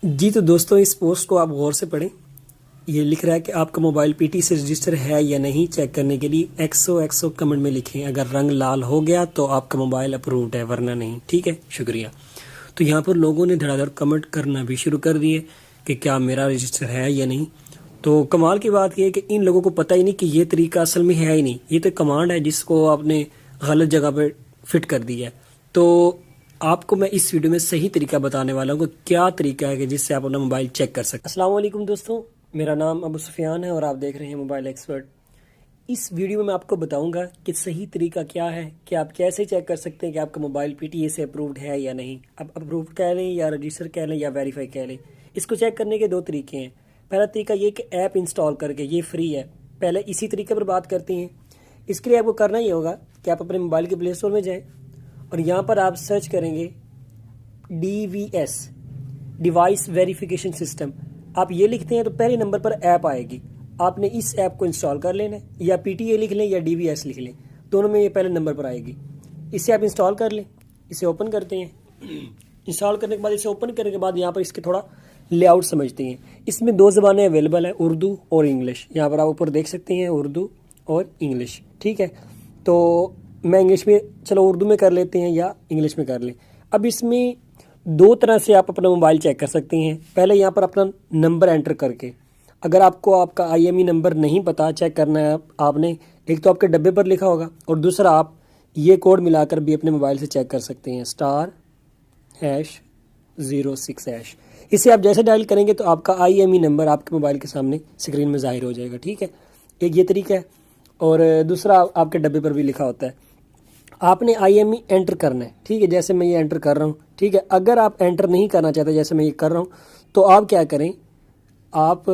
जी तो दोस्तों, इस पोस्ट को आप गौर से पढ़ें। ये लिख रहा है कि आपका मोबाइल पीटी से रजिस्टर है या नहीं चेक करने के लिए एक्सो कमेंट में लिखें। अगर रंग लाल हो गया तो आपका मोबाइल अप्रूव्ड है, वरना नहीं। ठीक है, शुक्रिया। तो यहाँ पर लोगों ने धड़ाधड़ कमेंट करना भी शुरू कर दिए कि क्या मेरा रजिस्टर है या नहीं। तो कमाल की बात यह है कि इन लोगों को पता ही नहीं कि ये तरीका असल में है ही नहीं। ये तो कमांड है जिसको आपने गलत जगह पर फिट कर दिया है। तो आपको मैं इस वीडियो में सही तरीका बताने वाला हूँ कि क्या तरीका है कि जिससे आप अपना मोबाइल चेक कर सकते हैं। अस्सलाम वालेकुम दोस्तों, मेरा नाम अबू सुफियान है और आप देख रहे हैं मोबाइल एक्सपर्ट। इस वीडियो में मैं आपको बताऊंगा कि सही तरीका क्या है, कि आप कैसे चेक कर सकते हैं कि आपका मोबाइल पीटीए से अप्रूव्ड है या नहीं। अब अप्रूव्ड कह लें या रजिस्टर कह लें या वेरीफाई कह लें, इसको चेक करने के दो तरीके हैं। पहला तरीका ये कि ऐप इंस्टॉल करके, ये फ्री है। पहले इसी तरीके पर बात करते हैं। इसके लिए आपको करना ही होगा कि आप अपने मोबाइल के प्ले स्टोर में जाएँ और यहाँ पर आप सर्च करेंगे DVS, डिवाइस वेरिफिकेशन सिस्टम। आप ये लिखते हैं तो पहले नंबर पर ऐप आएगी। आपने इस ऐप को इंस्टॉल कर लेना है, या PTA लिख लें या DVS लिख लें, दोनों में ये पहले नंबर पर आएगी। इसे आप इंस्टॉल कर लें। इसे ओपन करते हैं। इंस्टॉल करने के बाद, इसे ओपन करने के बाद यहाँ पर इसके थोड़ा लेआउट समझते हैं। इसमें दो ज़बानें अवेलेबल हैं, उर्दू और इंग्लिश। यहाँ पर आप ऊपर देख सकते हैं उर्दू और इंग्लिश। ठीक है, तो मैं इंग्लिश में, चलो उर्दू में कर लेते हैं या इंग्लिश में कर लें। अब इसमें दो तरह से आप अपना मोबाइल चेक कर सकते हैं। पहले यहाँ पर अपना नंबर एंटर करके, अगर आपको आपका IMEI नंबर नहीं पता, चेक करना है आपने, एक तो आपके डब्बे पर लिखा होगा और दूसरा आप ये कोड मिलाकर भी अपने मोबाइल से चेक कर सकते हैं, *#06#। इसे आप जैसे डायल करेंगे तो आपका IMEI नंबर आपके मोबाइल के सामने स्क्रीन में ज़ाहिर हो जाएगा। ठीक है, एक ये तरीका है। और दूसरा आपके डब्बे पर भी लिखा होता है। आपने IMEI एंटर करना है। ठीक है, जैसे मैं ये एंटर कर रहा हूँ। ठीक है, अगर आप एंटर नहीं करना चाहते, जैसे मैं ये कर रहा हूँ, तो आप क्या करें, आप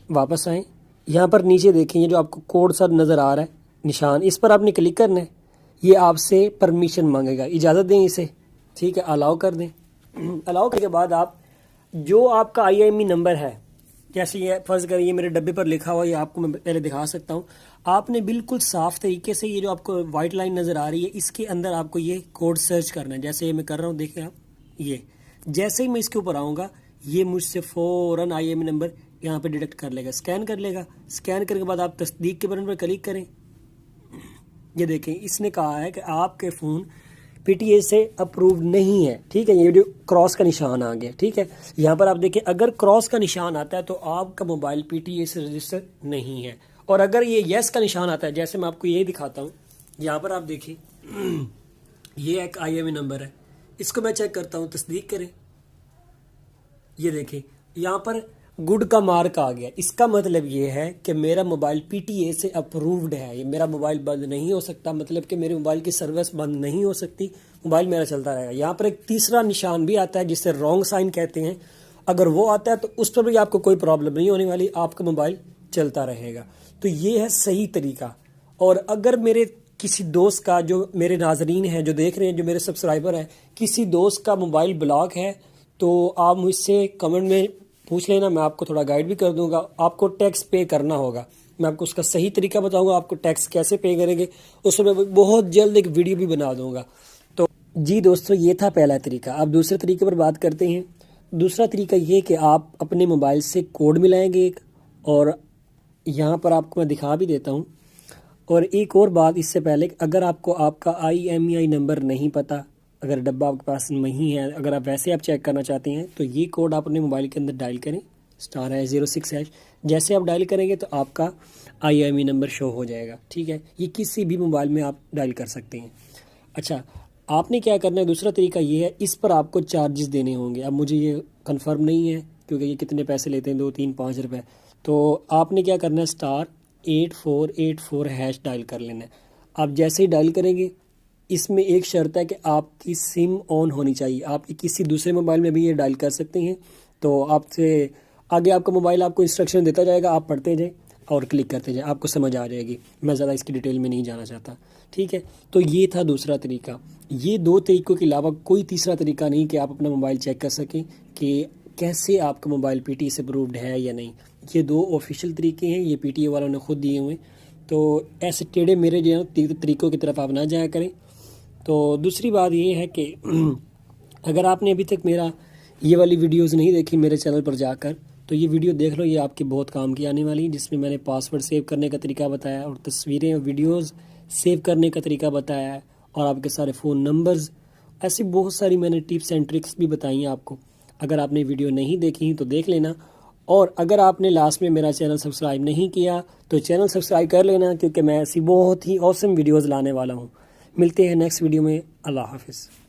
वापस आएँ। यहाँ पर नीचे देखें, ये जो आपको कोड सा नज़र आ रहा है निशान, इस पर आपने क्लिक करना है। ये आपसे परमिशन मांगेगा, इजाज़त दें इसे। ठीक है, अलाउ कर दें। अलाउ करने के बाद आप जो आपका IMEI नंबर है, जैसे ये फर्ज करिए ये मेरे डब्बे पर लिखा हुआ, ये आपको मैं पहले दिखा सकता हूँ। आपने बिल्कुल साफ तरीके से, ये जो आपको वाइट लाइन नज़र आ रही है, इसके अंदर आपको ये कोड सर्च करना है। जैसे ये मैं कर रहा हूँ, देखें आप, ये जैसे ही मैं इसके ऊपर आऊँगा, ये मुझसे फ़ौरन IMEI नंबर यहाँ पे डिटेक्ट कर लेगा, स्कैन कर लेगा। स्कैन करने के बाद आप तस्दीक के बटन पर क्लिक करें। ये देखें, इसने कहा है कि आपके फ़ोन PTA से अप्रूव नहीं है। ठीक है, ये जो क्रॉस का निशान आ गया। ठीक है, यहाँ पर आप देखें, अगर क्रॉस का निशान आता है तो आपका मोबाइल PTA से रजिस्टर नहीं है। और अगर ये येस का निशान आता है, जैसे मैं आपको ये दिखाता हूँ, यहाँ पर आप देखिए, ये एक IMEI नंबर है। इसको मैं चेक करता हूँ, तस्दीक करें। ये देखें, यहाँ पर गुड का मार्क आ गया। इसका मतलब ये है कि मेरा मोबाइल PTA से अप्रूव्ड है। ये मेरा मोबाइल बंद नहीं हो सकता, मतलब कि मेरे मोबाइल की सर्विस बंद नहीं हो सकती, मोबाइल मेरा चलता रहेगा। यहाँ पर एक तीसरा निशान भी आता है जिसे रॉन्ग साइन कहते हैं। अगर वो आता है तो उस पर भी आपको कोई प्रॉब्लम नहीं होने वाली, आपका मोबाइल चलता रहेगा। तो ये है सही तरीका। और अगर मेरे किसी दोस्त का, जो मेरे नाजरीन हैं, जो देख रहे हैं, जो मेरे सब्सक्राइबर हैं, किसी दोस्त का मोबाइल ब्लॉक है, तो आप मुझसे कमेंट में पूछ लेना, मैं आपको थोड़ा गाइड भी कर दूंगा। आपको टैक्स पे करना होगा, मैं आपको उसका सही तरीका बताऊंगा, आपको टैक्स कैसे पे करेंगे उस पर मैं बहुत जल्द एक वीडियो भी बना दूंगा। तो जी दोस्तों, ये था पहला तरीका। अब दूसरे तरीके पर बात करते हैं। दूसरा तरीका ये कि आप अपने मोबाइल से कोड मिलाएंगे एक, और यहाँ पर आपको मैं दिखा भी देता हूँ। और एक और बात इससे पहले, अगर आपको आपका IMEI नंबर नहीं पता, अगर डब्बा आपके पास नहीं है, अगर आप वैसे आप चेक करना चाहते हैं, तो ये कोड आप अपने मोबाइल के अंदर डायल करें, *06#। जैसे आप डायल करेंगे तो आपका IMEI नंबर शो हो जाएगा। ठीक है, ये किसी भी मोबाइल में आप डायल कर सकते हैं। अच्छा, आपने क्या करना है, दूसरा तरीका ये है, इस पर आपको चार्जेस देने होंगे। अब मुझे ये कंफर्म नहीं है क्योंकि ये कितने पैसे लेते हैं, 2, 3, 5 रुपये। तो आपने क्या करना है, *8484# डायल कर लेना है। आप जैसे ही डायल करेंगे, इसमें एक शर्त है कि आपकी सिम ऑन होनी चाहिए। आप किसी दूसरे मोबाइल में भी ये डायल कर सकते हैं। तो आपसे आगे आपका मोबाइल आपको इंस्ट्रक्शन देता जाएगा, आप पढ़ते जाएं और क्लिक करते जाएं, आपको समझ आ जाएगी। मैं ज़्यादा इसकी डिटेल में नहीं जाना चाहता। ठीक है, तो ये था दूसरा तरीका। ये दो तरीक़ों के अलावा कोई तीसरा तरीका नहीं कि आप अपना मोबाइल चेक कर सकें कि कैसे आपका मोबाइल PTA से अप्रूव्ड है या नहीं। ये दो ऑफिशियल तरीके हैं, ये PTA वालों ने खुद दिए हुए। तो ऐसे टेढ़े मेरे जो तरीक़ों की तरफ आप ना जाया करें। तो दूसरी बात ये है कि अगर आपने अभी तक मेरा ये वाली वीडियोस नहीं देखी मेरे चैनल पर जाकर तो ये वीडियो देख लो, ये आपके बहुत काम की आने वाली, जिसमें मैंने पासवर्ड सेव करने का तरीका बताया और तस्वीरें और वीडियोस सेव करने का तरीका बताया है और आपके सारे फ़ोन नंबर्स, ऐसी बहुत सारी मैंने टिप्स एंड ट्रिक्स भी बताई हैं आपको। अगर आपने वीडियो नहीं देखी तो देख लेना, और अगर आपने लास्ट में मेरा चैनल सब्सक्राइब नहीं किया तो चैनल सब्सक्राइब कर लेना, क्योंकि मैं ऐसी बहुत ही ऑसम वीडियोज़ लाने वाला हूँ। मिलते हैं नेक्स्ट वीडियो में। अल्लाह हाफिज़।